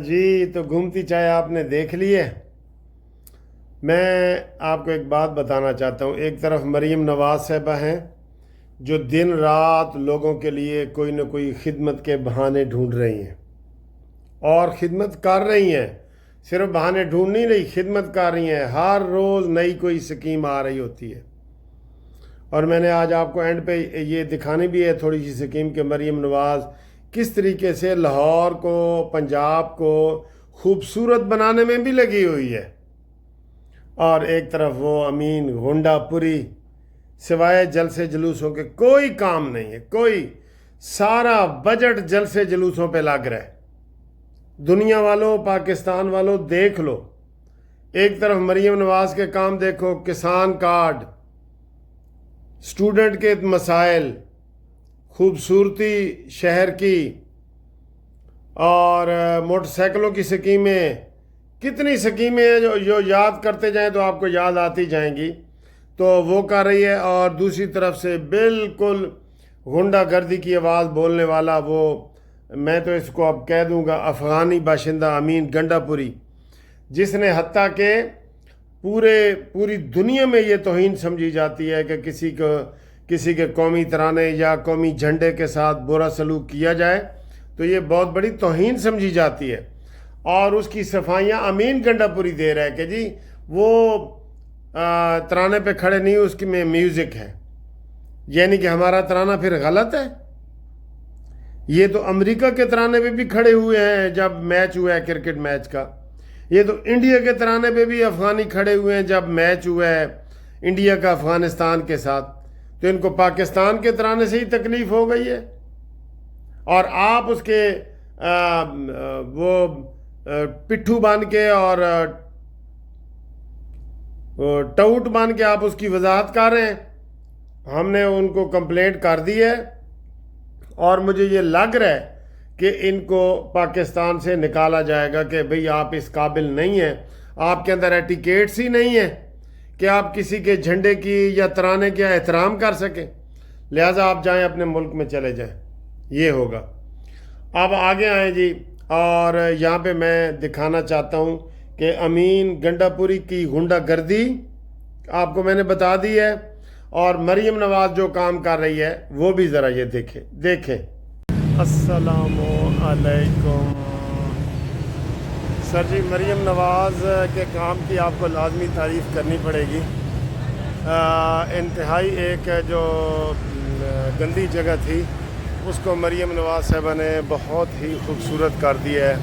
جی تو گھومتی چائے آپ نے دیکھ لی ہے۔ میں آپ کو ایک بات بتانا چاہتا ہوں۔ ایک طرف مریم نواز صاحبہ ہیں جو دن رات لوگوں کے لیے کوئی نہ کوئی خدمت کے بہانے ڈھونڈ رہی ہیں اور خدمت کر رہی ہیں، صرف بہانے ڈھونڈ نہیں رہی، خدمت کر رہی ہیں۔ ہر روز نئی کوئی سکیم آ رہی ہوتی ہے، اور میں نے آج آپ کو اینڈ پہ یہ دکھانی بھی ہے تھوڑی سی سکیم کہ مریم نواز کس طریقے سے لاہور کو، پنجاب کو خوبصورت بنانے میں بھی لگی ہوئی ہے، اور ایک طرف وہ امین غنڈہ پوری سوائے جلسے جلوسوں کے کوئی کام نہیں ہے، کوئی سارا بجٹ جلسے جلوسوں پہ لگ رہا ہے۔ دنیا والوں، پاکستان والوں دیکھ لو، ایک طرف مریم نواز کے کام دیکھو، کسان کارڈ، اسٹوڈنٹ کے مسائل، خوبصورتی شہر کی، اور موٹر سائیکلوں کی سکیمیں، کتنی سکیمیں ہیں جو یاد کرتے جائیں تو آپ کو یاد آتی جائیں گی، تو وہ کر رہی ہے۔ اور دوسری طرف سے بالکل غنڈہ گردی کی آواز بولنے والا وہ، میں تو اس کو اب کہہ دوں گا افغانی باشندہ امین گنڈا پوری، جس نے حتیٰ کہ پوری دنیا میں یہ توہین سمجھی جاتی ہے کہ کسی کے قومی ترانے یا قومی جھنڈے کے ساتھ برا سلوک کیا جائے تو یہ بہت بڑی توہین سمجھی جاتی ہے، اور اس کی صفائیاں امین گنڈا پوری دے رہا ہے کہ جی وہ ترانے پہ کھڑے نہیں، اس کی میں میوزک ہے، یعنی کہ ہمارا ترانہ پھر غلط ہے۔ یہ تو امریکہ کے ترانے پہ بھی کھڑے ہوئے ہیں جب میچ ہوا ہے کرکٹ میچ کا، یہ تو انڈیا کے ترانے پہ بھی افغانی کھڑے ہوئے ہیں جب میچ ہوا ہے انڈیا کا افغانستان کے ساتھ، تو ان کو پاکستان کے ترانے سے ہی تکلیف ہو گئی ہے، اور آپ اس کے وہ پٹھو بن کے اور ٹوٹ بن کے آپ اس کی وضاحت کر رہے ہیں۔ ہم نے ان کو کمپلینٹ کر دی ہے، اور مجھے یہ لگ رہا ہے کہ ان کو پاکستان سے نکالا جائے گا کہ بھئی آپ اس قابل نہیں ہیں، آپ کے اندر ایٹیکیٹس ہی نہیں ہیں کہ آپ کسی کے جھنڈے کی یا ترانے کا احترام کر سکیں، لہٰذا آپ جائیں اپنے ملک میں چلے جائیں، یہ ہوگا۔ اب آگے آئیں جی، اور یہاں پہ میں دکھانا چاہتا ہوں کہ امین گنڈا پوری کی غنڈہ گردی آپ کو میں نے بتا دی ہے، اور مریم نواز جو کام کر رہی ہے وہ بھی ذرا یہ دیکھیں۔ السلام علیکم سر جی، مریم نواز کے کام کی آپ کو لازمی تعریف کرنی پڑے گی۔ انتہائی ایک جو گندی جگہ تھی اس کو مریم نواز صاحبہ نے بہت ہی خوبصورت کر دیا ہے،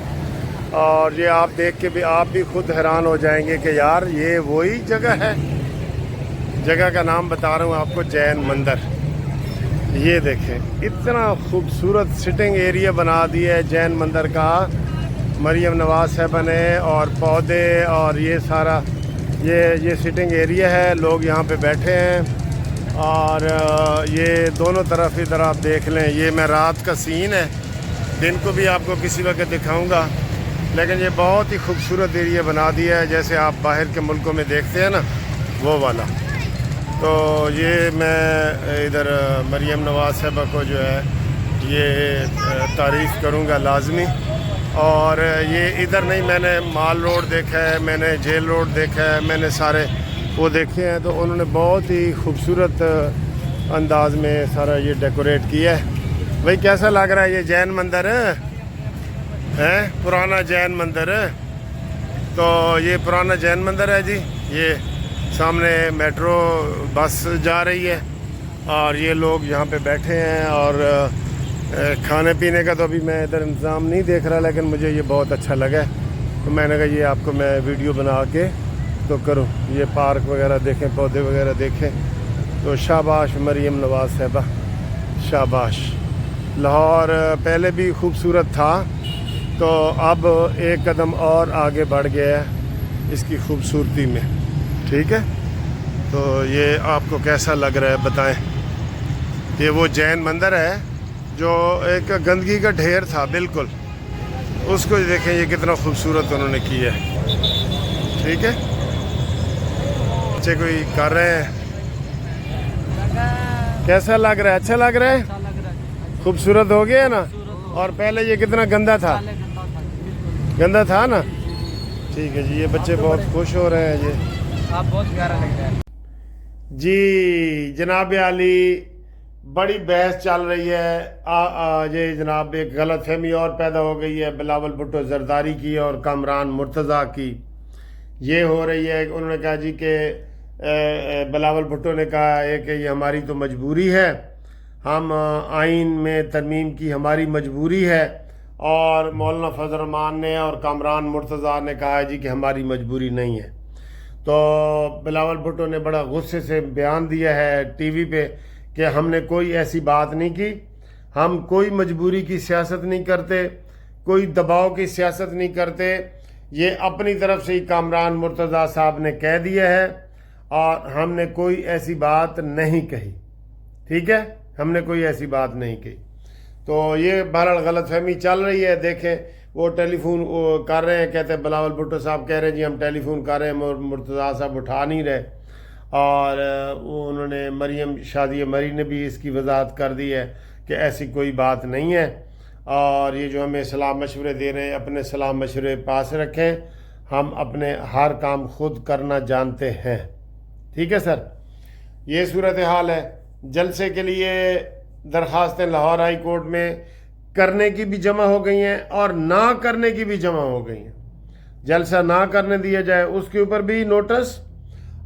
اور یہ آپ دیکھ کے بھی آپ بھی خود حیران ہو جائیں گے کہ یار یہ وہی جگہ ہے۔ جگہ کا نام بتا رہا ہوں آپ کو، جین مندر۔ یہ دیکھیں اتنا خوبصورت سٹنگ ایریا بنا دیا ہے جین مندر کا مریم نواز صاحبہ نے، اور پودے اور یہ سارا یہ سٹنگ ایریا ہے، لوگ یہاں پہ بیٹھے ہیں، اور یہ دونوں طرف ادھر آپ دیکھ لیں، یہ میں رات کا سین ہے، دن کو بھی آپ کو کسی وقت دکھاؤں گا، لیکن یہ بہت ہی خوبصورت ایریا بنا دیا ہے جیسے آپ باہر کے ملکوں میں دیکھتے ہیں نا، وہ والا۔ تو یہ میں ادھر مریم نواز صاحبہ کو جو ہے یہ تعریف کروں گا لازمی، اور یہ ادھر نہیں، میں نے مال روڈ دیکھا ہے، میں نے جیل روڈ دیکھا ہے، میں نے سارے وہ دیکھے ہیں، تو انہوں نے بہت ہی خوبصورت انداز میں سارا یہ ڈیکوریٹ کیا ہے۔ بھائی کیسا لگ رہا ہے یہ جین مندر ہے؟ پرانا جین مندر، تو یہ پرانا جین مندر ہے جی۔ یہ سامنے میٹرو بس جا رہی ہے، اور یہ لوگ یہاں پہ بیٹھے ہیں، اور کھانے پینے کا تو ابھی میں ادھر انتظام نہیں دیکھ رہا، لیکن مجھے یہ بہت اچھا لگا، تو میں نے کہا یہ آپ کو میں ویڈیو بنا کے تو کروں۔ یہ پارک وغیرہ دیکھیں، پودے وغیرہ دیکھیں، تو شاباش مریم نواز صاحبہ، شاباش۔ لاہور پہلے بھی خوبصورت تھا، تو اب ایک قدم اور آگے بڑھ گیا ہے اس کی خوبصورتی میں، ٹھیک ہے؟ تو یہ آپ کو کیسا لگ رہا ہے بتائیں۔ یہ وہ جین مندر ہے جو ایک گندگی کا ڈھیر تھا بالکل، اس کو دیکھیں یہ کتنا خوبصورت انہوں نے کیا ہے، ٹھیک ہے؟ بچے کوئی کر رہے ہیں، کیسا لگ رہا ہے؟ اچھا لگ رہا ہے، خوبصورت ہو گیا ہے نا، اور پہلے یہ کتنا گندا تھا، گندا تھا نا؟ ٹھیک ہے جی، یہ بچے بہت خوش ہو رہے ہیں جی. آپ بہت پیارا لگ رہا ہے جی جناب علی، بڑی بحث چل رہی ہے. یہ جناب ایک غلط فہمی اور پیدا ہو گئی ہے بلاول بھٹو زرداری کی اور کامران مرتضیٰ کی. یہ ہو رہی ہے کہ انہوں نے کہا جی کہ بلاول بھٹو نے کہا ہے کہ یہ ہماری تو مجبوری ہے، ہم آئین میں ترمیم کی ہماری مجبوری ہے، اور مولانا فضل الرحمان نے اور کامران مرتضیٰ نے کہا ہے جی کہ ہماری مجبوری نہیں ہے. تو بلاول بھٹو نے بڑا غصے سے بیان دیا ہے ٹی وی پہ کہ ہم نے کوئی ایسی بات نہیں کی، ہم کوئی مجبوری کی سیاست نہیں کرتے، کوئی دباؤ کی سیاست نہیں کرتے. یہ اپنی طرف سے ہی کامران مرتضیٰ صاحب نے کہہ دیا ہے اور ہم نے کوئی ایسی بات نہیں کہی. ٹھیک ہے، ہم نے کوئی ایسی بات نہیں کہی. تو یہ بہرحال غلط فہمی چل رہی ہے. دیکھیں وہ ٹیلی فون کر رہے ہیں، کہتے ہیں بلاول بھٹو صاحب کہہ رہے ہیں جی ہم ٹیلی فون کر رہے ہیں، مرتضیٰ صاحب اٹھا نہیں رہے. اور انہوں نے مریم شادی مری نے بھی اس کی وضاحت کر دی ہے کہ ایسی کوئی بات نہیں ہے، اور یہ جو ہمیں صلاح مشورے دے رہے ہیں اپنے صلاح مشورے پاس رکھیں، ہم اپنے ہر کام خود کرنا جانتے ہیں. ٹھیک ہے سر، یہ صورتحال ہے. جلسے کے لیے درخواستیں لاہور ہائی کورٹ میں کرنے کی بھی جمع ہو گئی ہیں اور نہ کرنے کی بھی جمع ہو گئی ہیں. جلسہ نہ کرنے دیا جائے اس کے اوپر بھی نوٹس،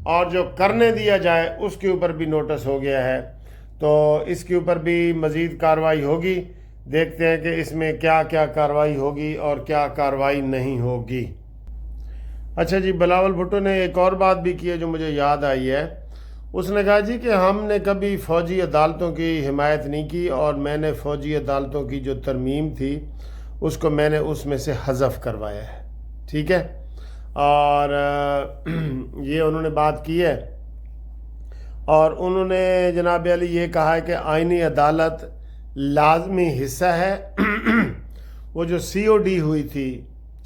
اور جو کرنے دیا جائے اس کے اوپر بھی نوٹس ہو گیا ہے. تو اس کے اوپر بھی مزید کارروائی ہوگی. دیکھتے ہیں کہ اس میں کیا کیا کارروائی ہوگی اور کیا کارروائی نہیں ہوگی. اچھا جی، بلاول بھٹو نے ایک اور بات بھی کی ہے جو مجھے یاد آئی ہے. اس نے کہا جی کہ ہم نے کبھی فوجی عدالتوں کی حمایت نہیں کی، اور میں نے فوجی عدالتوں کی جو ترمیم تھی اس کو میں نے اس میں سے حذف کروایا ہے. ٹھیک ہے، اور یہ انہوں نے بات کی ہے. اور انہوں نے جناب علی یہ کہا ہے کہ آئینی عدالت لازمی حصہ ہے. وہ جو COD ہوئی تھی،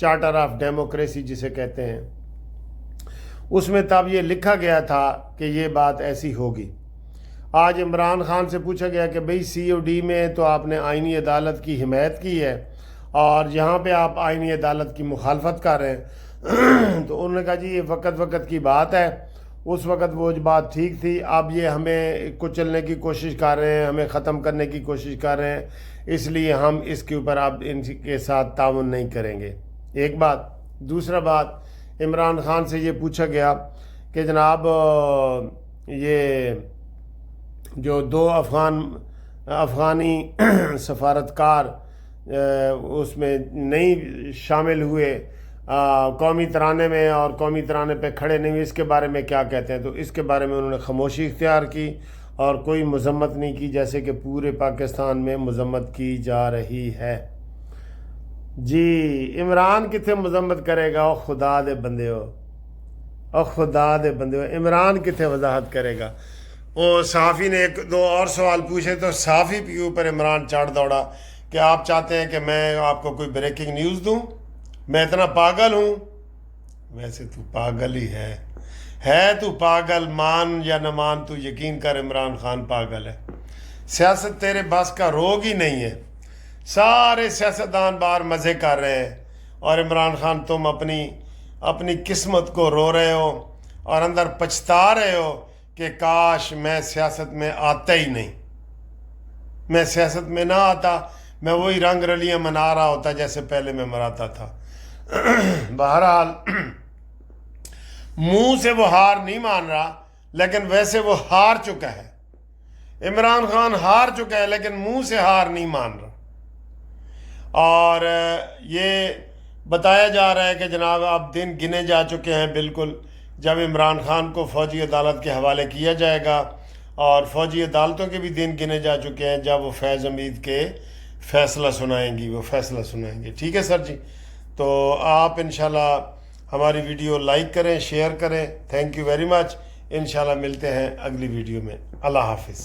چارٹر آف ڈیموکریسی جسے کہتے ہیں، اس میں تب یہ لکھا گیا تھا کہ یہ بات ایسی ہوگی. آج عمران خان سے پوچھا گیا کہ بھئی COD میں تو آپ نے آئینی عدالت کی حمایت کی ہے اور یہاں پہ آپ آئینی عدالت کی مخالفت کر رہے ہیں. تو انہوں نے کہا جی یہ وقت کی بات ہے، اس وقت وہ بات ٹھیک تھی، اب یہ ہمیں کچلنے کی کوشش کر رہے ہیں، ہمیں ختم کرنے کی کوشش کر رہے ہیں، اس لیے ہم اس کے اوپر اب ان کے ساتھ تعاون نہیں کریں گے. ایک بات. دوسرا بات، عمران خان سے یہ پوچھا گیا کہ جناب یہ جو 2 افغانی سفارتکار اس میں نہیں شامل ہوئے قومی ترانے میں اور قومی ترانے پہ کھڑے نہیں ہوئے، اس کے بارے میں کیا کہتے ہیں؟ تو اس کے بارے میں انہوں نے خاموشی اختیار کی اور کوئی مذمت نہیں کی، جیسے کہ پورے پاکستان میں مذمت کی جا رہی ہے. جی عمران کتنے مذمت کرے گا؟ او خدا دے بندے ہو، او خدا دے بندے ہو، عمران کتنے وضاحت کرے گا؟ وہ صحافی نے 1-2 اور سوال پوچھے تو صحافی کے اوپر عمران چڑھ دوڑا کہ آپ چاہتے ہیں کہ میں آپ کو کوئی بریکنگ نیوز دوں؟ میں اتنا پاگل ہوں؟ ویسے تو پاگل ہی ہے تو پاگل، مان یا نہ مان، تو یقین کر عمران خان پاگل ہے. سیاست تیرے بس کا روگ ہی نہیں ہے. سارے سیاستدان باہر مزے کر رہے ہیں اور عمران خان تم اپنی قسمت کو رو رہے ہو اور اندر پچھتا رہے ہو کہ کاش میں سیاست میں آتا ہی نہیں، میں سیاست میں نہ آتا، میں وہی رنگ رلیاں منا رہا ہوتا جیسے پہلے میں مراتا تھا. بہرحال منہ سے وہ ہار نہیں مان رہا، لیکن ویسے وہ ہار چکا ہے. عمران خان ہار چکا ہے لیکن منہ سے ہار نہیں مان رہا. اور یہ بتایا جا رہا ہے کہ جناب اب دن گنے جا چکے ہیں بالکل، جب عمران خان کو فوجی عدالت کے حوالے کیا جائے گا، اور فوجی عدالتوں کے بھی دن گنے جا چکے ہیں جب وہ فیض حمید کے فیصلہ سنائیں گی، وہ فیصلہ سنائیں گے. ٹھیک ہے سر جی، تو آپ انشاءاللہ ہماری ویڈیو لائک کریں، شیئر کریں. Thank you very much. انشاءاللہ ملتے ہیں اگلی ویڈیو میں. اللہ حافظ.